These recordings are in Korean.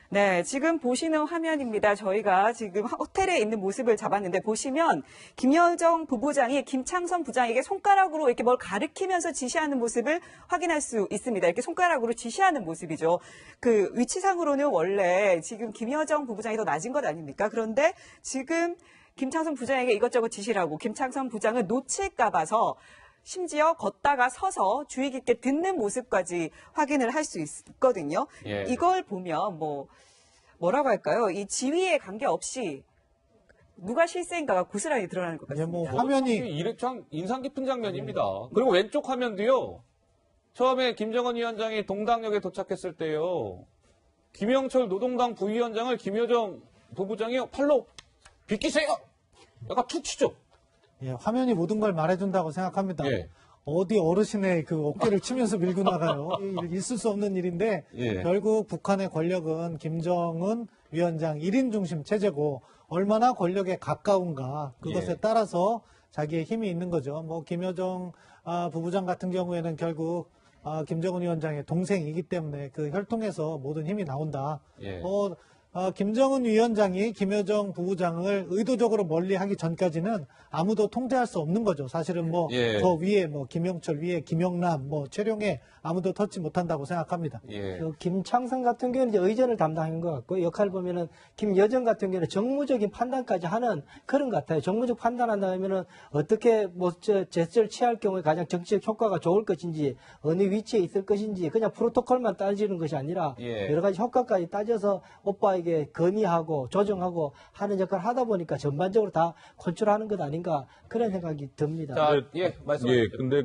네, 지금 보시는 화면입니다. 저희가 지금 호텔에 있는 모습을 잡았는데 보시면 김여정 부부장이 김창선 부장에게 손가락으로 이렇게 뭘 가리키면서 지시하는 모습을 확인할 수 있습니다. 이렇게 손가락으로 지시하는 모습이죠. 그 위치상으로는 원래 지금 김여정 부부장이 더 낮은 것 아닙니까? 그런데 지금 김창선 부장에게 이것저것 지시를 하고 김창선 부장은 놓칠까 봐서 심지어 걷다가 서서 주의 깊게 듣는 모습까지 확인을 할 수 있거든요. 예. 이걸 보면 뭐라고 할까요? 이 지위에 관계없이 누가 실세인가가 고스란히 드러나는 것 같습니다. 뭐 화면이 참 인상 깊은 장면입니다. 그리고 왼쪽 화면도요. 처음에 김정은 위원장이 동당역에 도착했을 때요. 김영철 노동당 부위원장을 김여정 부부장이 팔로 비키세요. 약간 툭 치죠. 예, 화면이 모든 걸 말해준다고 생각합니다. 예. 어디 어르신의 그 어깨를 치면서 밀고 나가요. 있을 수 없는 일인데 예. 결국 북한의 권력은 김정은 위원장 1인 중심 체제고 얼마나 권력에 가까운가 그것에 예. 따라서 자기의 힘이 있는 거죠. 김여정 부부장 같은 경우에는 결국 김정은 위원장의 동생이기 때문에 그 혈통에서 모든 힘이 나온다. 예. 김정은 위원장이 김여정 부부장을 의도적으로 멀리하기 전까지는 아무도 통제할 수 없는 거죠. 사실은 예. 더 위에 김영철 위에 김영남 최룡해 아무도 터치 못한다고 생각합니다. 예. 김창선 같은 경우는 이제 의전을 담당한 것 같고 역할 보면은 김여정 같은 경우는 정무적인 판단까지 하는 그런 것 같아요. 정무적 판단한다면은 어떻게 제스처를 취할 경우에 가장 정치적 효과가 좋을 것인지 어느 위치에 있을 것인지 그냥 프로토콜만 따지는 것이 아니라 예. 여러 가지 효과까지 따져서 오빠에게 건의하고 조정하고 하는 역할을 하다 보니까 전반적으로 다 컨트롤하는 것 아닌가 그런 생각이 듭니다. 자, 말씀하세요. 예, 근데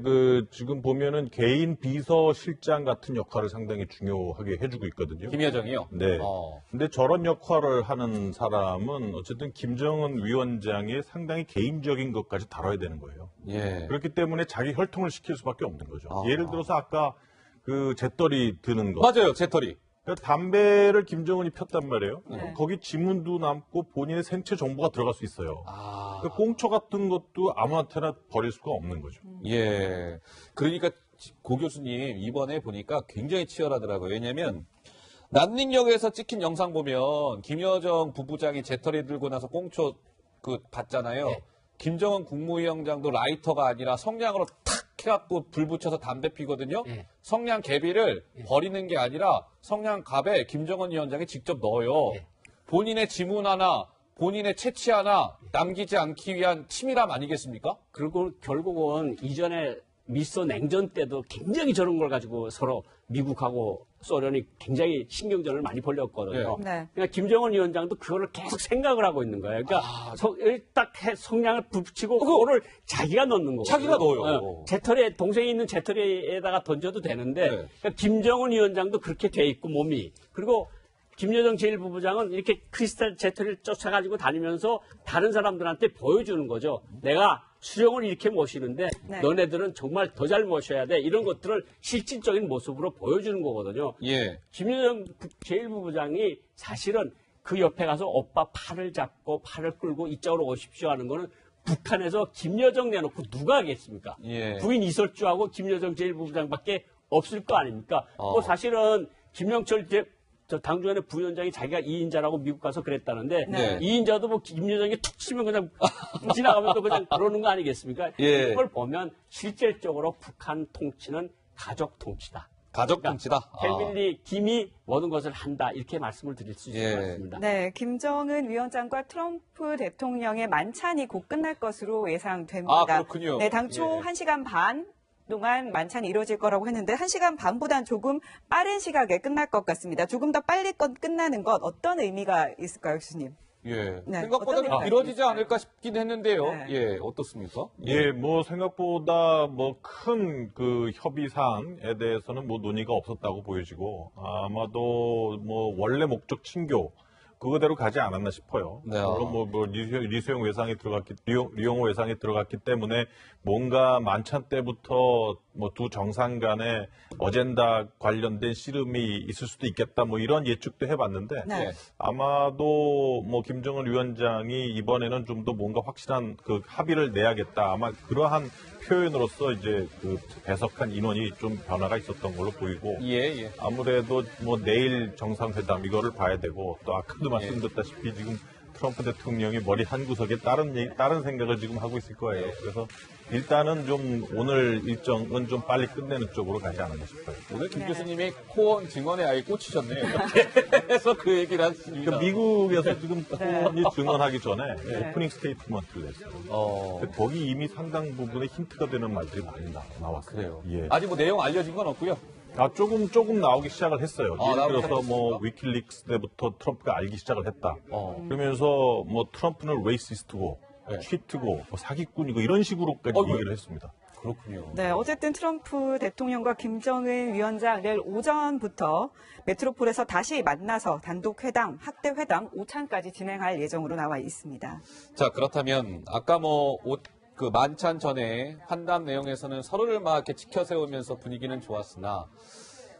지금 보면은 개인 비서실장 같은 역할을 상당히 중요하게 해주고 있거든요. 김여정이요? 네. 근데 저런 역할을 하는 사람은 어쨌든 김정은 위원장의 상당히 개인적인 것까지 다뤄야 되는 거예요. 예. 그렇기 때문에 자기 혈통을 시킬 수밖에 없는 거죠. 예를 들어서 아까 그 재떨이 드는 거. 맞아요, 재떨이. 그러니까 담배를 김정은이 폈단 말이에요. 네. 거기 지문도 남고 본인의 생체 정보가 들어갈 수 있어요. 그러니까 꽁초 같은 것도 아무한테나 버릴 수가 없는 거죠. 예. 그러니까 고 교수님 이번에 보니까 굉장히 치열하더라고요. 왜냐면 난닝역에서 찍힌 영상 보면 김여정 부부장이 재떨이 들고 나서 꽁초 봤잖아요. 네. 김정은 국무위원장도 라이터가 아니라 성냥으로 탁 해갖고 불 붙여서 담배 피거든요. 네. 성냥 개비를 버리는 게 아니라 성냥 갑에 김정은 위원장이 직접 넣어요. 네. 본인의 지문 하나, 본인의 채취 하나 남기지 않기 위한 치밀함 아니겠습니까? 그리고 결국은 이전에 미소 냉전 때도 굉장히 저런 걸 가지고 서로 미국하고 소련이 굉장히 신경전을 많이 벌였거든요. 네. 그러니까 김정은 위원장도 그거를 계속 생각을 하고 있는 거예요. 그러니까 딱 성냥을 붙이고 그거를 자기가 넣는 거고. 자기가 넣어요. 재떨이에 동생이 있는 재떨이에다가 던져도 되는데 네. 그러니까 김정은 위원장도 그렇게 돼 있고 몸이 그리고 김여정 제1부부장은 이렇게 크리스탈 재떨이를 쫓아가지고 다니면서 다른 사람들한테 보여주는 거죠. 내가 수령을 이렇게 모시는데 네. 너네들은 정말 더 잘 모셔야 돼. 이런 것들을 실질적인 모습으로 보여주는 거거든요. 예. 김여정 제1부부장이 사실은 그 옆에 가서 오빠 팔을 잡고 팔을 끌고 이쪽으로 오십시오 하는 거는 북한에서 김여정 내놓고 누가 하겠습니까? 예. 부인 이설주하고 김여정 제1부부장밖에 없을 거 아닙니까? 또 사실은 김영철 당주연의 부위원장이 자기가 2인자라고 미국 가서 그랬다는데 네. 2인자도 김여정이 툭 치면 그냥 지나가면 또 그냥 그러는 거 아니겠습니까? 예. 이걸 보면 실질적으로 북한 통치는 가족 통치다. 가족 통치다. 패밀리 김이 모든 것을 한다. 이렇게 말씀을 드릴 수 있을 것 같습니다. 네, 김정은 위원장과 트럼프 대통령의 만찬이 곧 끝날 것으로 예상됩니다. 그렇군요. 네, 당초 예. 1시간 반 동안 만찬이 이루어질 거라고 했는데 1시간 반보단 조금 빠른 시각에 끝날 것 같습니다. 조금 더 빨리 끝나는 것 어떤 의미가 있을까요, 교수님? 예. 네, 생각보다 어떤 의미가 이루어지지 있을까요? 않을까 싶긴 했는데요. 네. 예, 어떻습니까? 예, 생각보다 큰 협의 사항에 대해서는 논의가 없었다고 보여지고, 아마도 원래 목적 친교, 그거대로 가지 않았나 싶어요. 네. 물론 리수용 외상이 리용호 외상이 들어갔기 때문에 뭔가 만찬 때부터 뭐 두 정상 간에 어젠다 관련된 씨름이 있을 수도 있겠다 뭐 이런 예측도 해봤는데 네. 아마도 뭐 김정은 위원장이 이번에는 좀 더 뭔가 확실한 그 합의를 내야겠다. 아마 그러한 표현으로서 이제 그 배석한 인원이 좀 변화가 있었던 걸로 보이고 예. 아무래도 뭐 내일 정상회담 이거를 봐야 되고 또 아까도 말씀드렸다시피 지금 트럼프 대통령이 머리 한 구석에 다른 생각을 지금 하고 있을 거예요. 그래서 일단은 좀 오늘 일정은 좀 빨리 끝내는 쪽으로 가지 않았나 싶어요. 오늘 김 교수님이 코언 증언에 아예 꽂히셨네요. 그래서 그 얘기를 하십니다. 그러니까 미국에서 지금 네. 코언이 증언하기 전에 네. 오프닝 스테이트먼트를 했어요. 근데 거기 이미 상당 부분에 힌트가 되는 말들이 많이 나왔어요. 그래요. 예. 아직 뭐 내용 알려진 건 없고요. 조금 나오기 시작을 했어요. 아, 예를 나오기 들어서 뭐 시작했습니까? 위킬릭스 때부터 트럼프가 알기 시작을 했다. 그러면서 뭐 트럼프는 레이시스트고 네. 치트고 뭐 사기꾼이고 이런 식으로까지 어이구. 얘기를 했습니다. 그렇군요. 네, 어쨌든 트럼프 대통령과 김정은 위원장 내일 오전부터 메트로폴에서 다시 만나서 단독 회담, 학대 회담 5차까지 진행할 예정으로 나와 있습니다. 자, 그렇다면 아까 그 만찬 전에 환담 내용에서는 서로를 막 이렇게 지켜 세우면서 분위기는 좋았으나